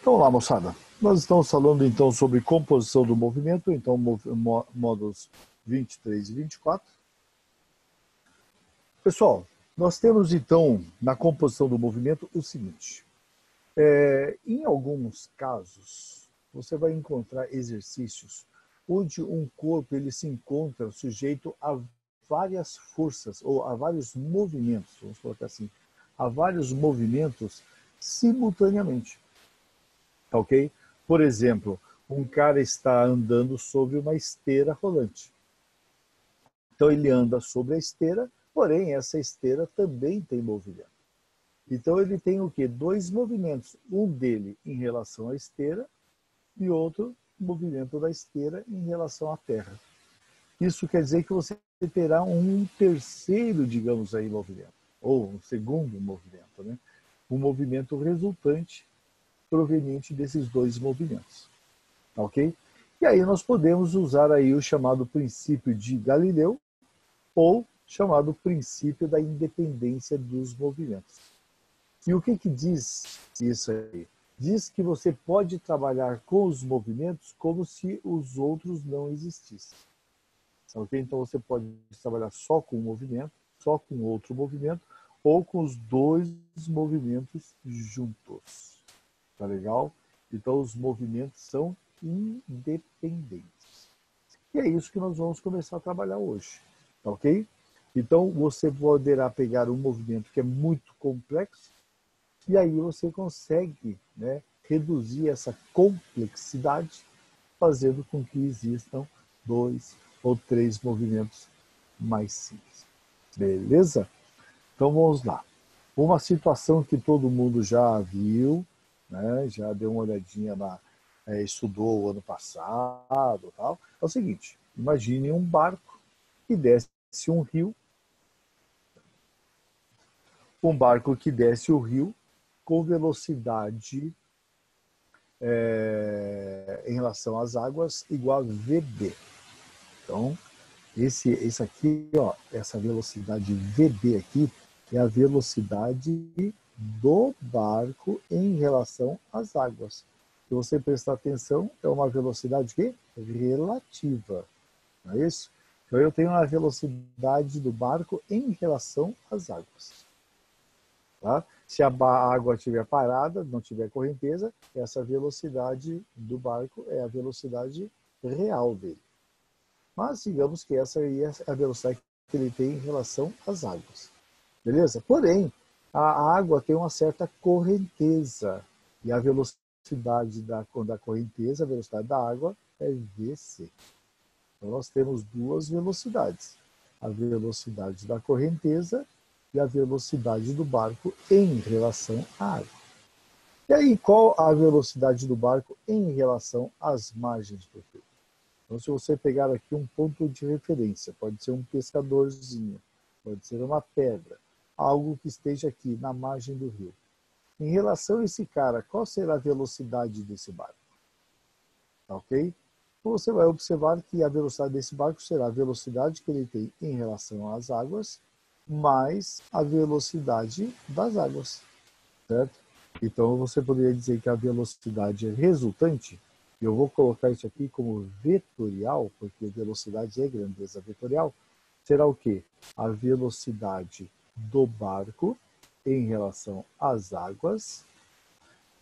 Então, lá, moçada, nós estamos falando então sobre composição do movimento, então módulos 23 e 24. Pessoal, nós temos então na composição do movimento o seguinte: em alguns casos você vai encontrar exercícios onde um corpo ele se encontra sujeito a várias forças ou a vários movimentos, vamos colocar assim, a vários movimentos simultaneamente. Ok? Por exemplo, um cara está andando sobre uma esteira rolante. Então ele anda sobre a esteira, porém essa esteira também tem movimento. Então ele tem o quê? Dois movimentos, um dele em relação à esteira e outro movimento da esteira em relação à terra. Isso quer dizer que você terá um terceiro, digamos aí, movimento, ou um segundo movimento, né? Um movimento resultante proveniente desses dois movimentos, ok? E aí nós podemos usar aí o chamado princípio de Galileu ou chamado princípio da independência dos movimentos. E o que diz isso aí? Diz que você pode trabalhar com os movimentos como se os outros não existissem. Ok? Então você pode trabalhar só com um movimento, só com outro movimento, ou com os dois movimentos juntos. Tá legal? Então os movimentos são independentes. E é isso que nós vamos começar a trabalhar hoje. Tá ok? Então você poderá pegar um movimento que é muito complexo e aí você consegue, né, reduzir essa complexidade fazendo com que existam dois ou três movimentos mais simples. Beleza? Então vamos lá. Uma situação que todo mundo já viu, né, já deu uma olhadinha estudou o ano passado, tal, é o seguinte: imagine um barco que desce um rio, com velocidade em relação às águas igual a VB. Então, esse aqui, ó, essa velocidade VB aqui é a velocidade do barco em relação às águas. Se você prestar atenção, é uma velocidade que? Relativa. Não é isso? Então eu tenho a velocidade do barco em relação às águas. Tá? Se a água estiver parada, não tiver correnteza, essa velocidade do barco é a velocidade real dele. Mas digamos que essa aí é a velocidade que ele tem em relação às águas. Beleza? Porém, a água tem uma certa correnteza. E a velocidade da correnteza, a velocidade da água, é VC. Então nós temos duas velocidades. A velocidade da correnteza e a velocidade do barco em relação à água. E aí, qual a velocidade do barco em relação às margens do rio? Então, se você pegar aqui um ponto de referência, pode ser um pescadorzinho, pode ser uma pedra, algo que esteja aqui na margem do rio. Em relação a esse cara, qual será a velocidade desse barco? Ok? Então, você vai observar que a velocidade desse barco será a velocidade que ele tem em relação às águas, mais a velocidade das águas, certo? Então, você poderia dizer que a velocidade resultante, eu vou colocar isso aqui como vetorial, porque velocidade é grandeza vetorial, será o quê? A velocidade do barco em relação às águas,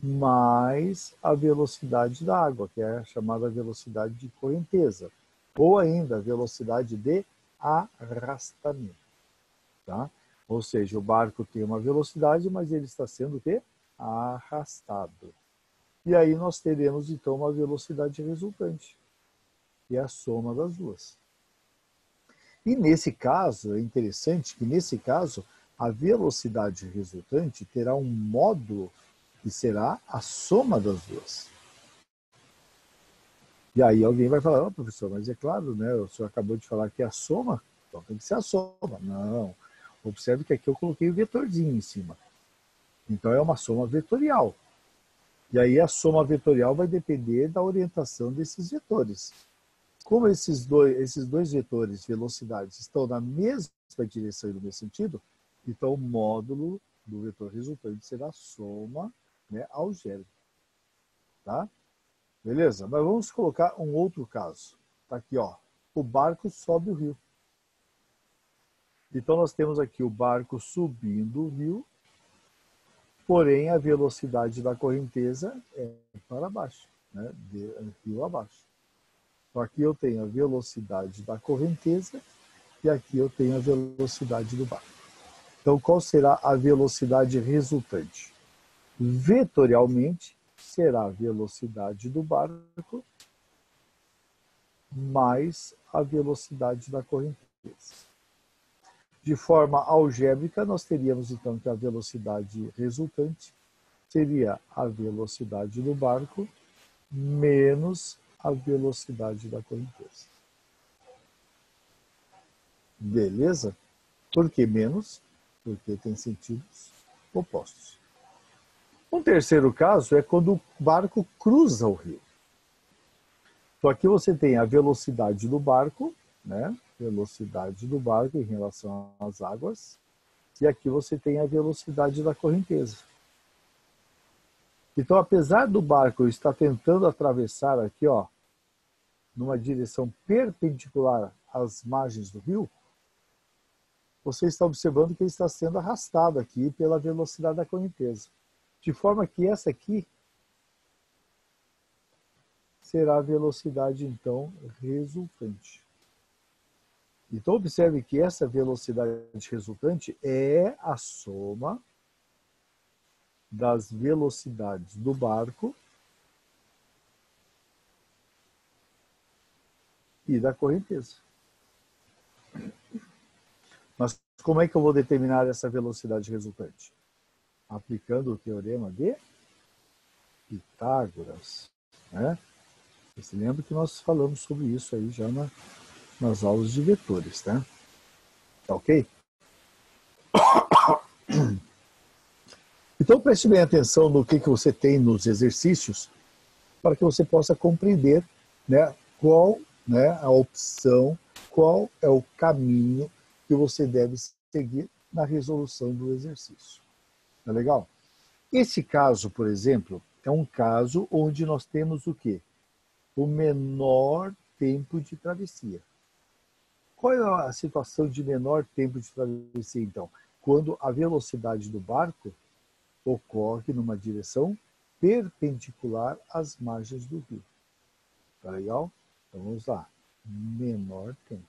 mais a velocidade da água, que é a chamada velocidade de correnteza, ou ainda a velocidade de arrastamento. Tá? Ou seja, o barco tem uma velocidade, mas ele está sendo o quê? Arrastado. E aí nós teremos então uma velocidade resultante, que é a soma das duas. E nesse caso, é interessante que nesse caso, a velocidade resultante terá um módulo que será a soma das duas. E aí alguém vai falar, professor, mas é claro, né? O senhor acabou de falar que é a soma, então tem que ser a soma. Não. Observe que aqui eu coloquei o vetorzinho em cima. Então é uma soma vetorial. E aí a soma vetorial vai depender da orientação desses vetores. Como esses dois vetores, velocidades, estão na mesma direção e no mesmo sentido, então o módulo do vetor resultante será a soma, né, algébrica. Tá? Beleza? Mas vamos colocar um outro caso. Tá aqui, ó. O barco sobe o rio. Então, nós temos aqui o barco subindo o rio, porém, a velocidade da correnteza é para baixo, né? De rio abaixo. Então, aqui eu tenho a velocidade da correnteza e aqui eu tenho a velocidade do barco. Então, qual será a velocidade resultante? Vetorialmente, será a velocidade do barco mais a velocidade da correnteza. De forma algébrica, nós teríamos então que a velocidade resultante seria a velocidade do barco menos a velocidade da correnteza. Beleza? Por que menos? Porque tem sentidos opostos. Um terceiro caso é quando o barco cruza o rio. Então aqui você tem a velocidade do barco, né? Velocidade do barco em relação às águas. E aqui você tem a velocidade da correnteza. Então, apesar do barco estar tentando atravessar aqui, ó, numa direção perpendicular às margens do rio, você está observando que ele está sendo arrastado aqui pela velocidade da correnteza. De forma que essa aqui será a velocidade, então, resultante. Então, observe que essa velocidade resultante é a soma das velocidades do barco e da correnteza. Mas como é que eu vou determinar essa velocidade resultante? Aplicando o teorema de Pitágoras, né? Você lembra que nós falamos sobre isso aí já nas aulas de vetores, tá? Tá ok? Então preste bem atenção no que você tem nos exercícios para que você possa compreender, né, qual, né, a opção, qual é o caminho que você deve seguir na resolução do exercício. Tá legal? Esse caso, por exemplo, é um caso onde nós temos o quê? O menor tempo de travessia. Qual é a situação de menor tempo de travessia, então? Quando a velocidade do barco ocorre numa direção perpendicular às margens do rio. Tá legal? Então vamos lá. Menor tempo.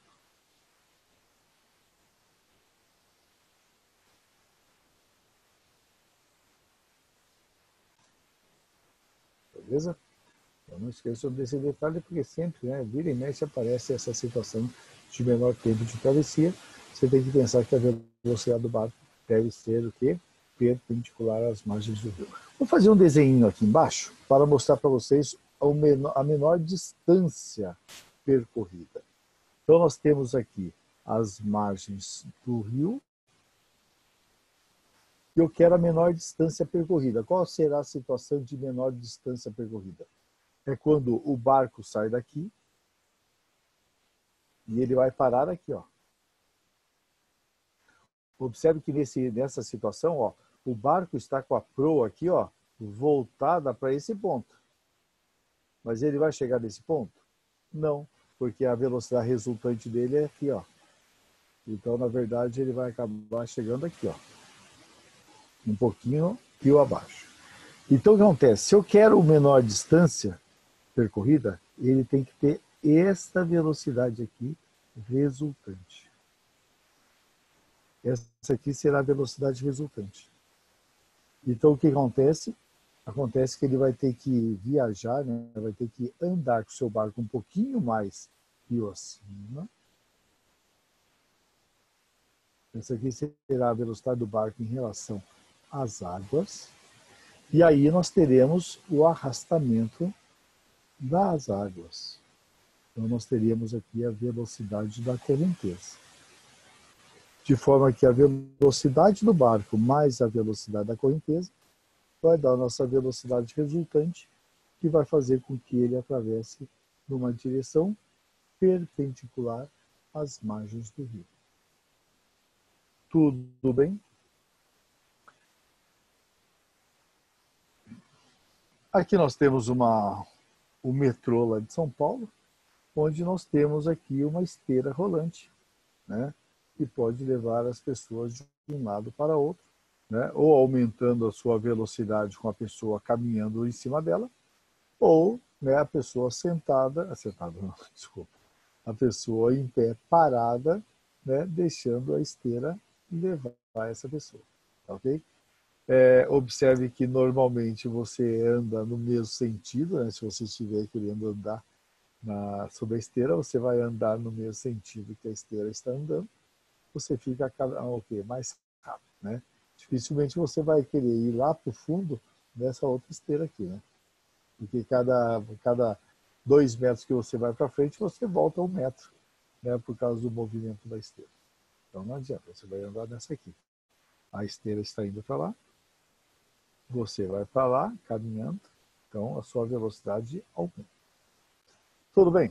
Beleza? Então não esqueça desse detalhe, porque sempre, né, vira e mexe aparece essa situação de menor tempo de travessia. Você tem que pensar que a velocidade do barco deve ser o quê? Perpendicular às margens do rio. Vou fazer um desenho aqui embaixo para mostrar para vocês a menor distância percorrida. Então nós temos aqui as margens do rio e eu quero a menor distância percorrida. Qual será a situação de menor distância percorrida? É quando o barco sai daqui e ele vai parar aqui, ó. Observe que nessa situação, ó, o barco está com a proa aqui, ó, voltada para esse ponto. Mas ele vai chegar nesse ponto? Não, porque a velocidade resultante dele é aqui, ó. Então, na verdade, ele vai acabar chegando aqui, ó. Um pouquinho rio abaixo. Então, o que acontece? Se eu quero menor distância percorrida, ele tem que ter esta velocidade aqui resultante. Essa aqui será a velocidade resultante. Então, o que acontece? Acontece que ele vai ter que viajar, né? Vai ter que andar com o seu barco um pouquinho mais rio acima. Essa aqui será a velocidade do barco em relação às águas. E aí nós teremos o arrastamento das águas. Então nós teríamos aqui a velocidade da correnteza. De forma que a velocidade do barco mais a velocidade da correnteza vai dar a nossa velocidade resultante, que vai fazer com que ele atravesse numa direção perpendicular às margens do rio. Tudo bem? Aqui nós temos o metrô lá de São Paulo, onde nós temos aqui uma esteira rolante, né, que pode levar as pessoas de um lado para outro, né, ou aumentando a sua velocidade com a pessoa caminhando em cima dela, ou, né, a pessoa sentada não, desculpa, a pessoa em pé parada, né, deixando a esteira levar essa pessoa, tá ok? Observe que normalmente você anda no mesmo sentido, né? Se você estiver querendo andar sobre a esteira, você vai andar no mesmo sentido que a esteira está andando, você fica mais rápido, né? Dificilmente você vai querer ir lá para o fundo dessa outra esteira aqui, né? Porque cada 2 metros que você vai para frente, você volta 1 metro, né? Por causa do movimento da esteira. Então não adianta, você vai andar nessa aqui. A esteira está indo para lá, você vai para lá, caminhando, então a sua velocidade aumenta. Tudo bem?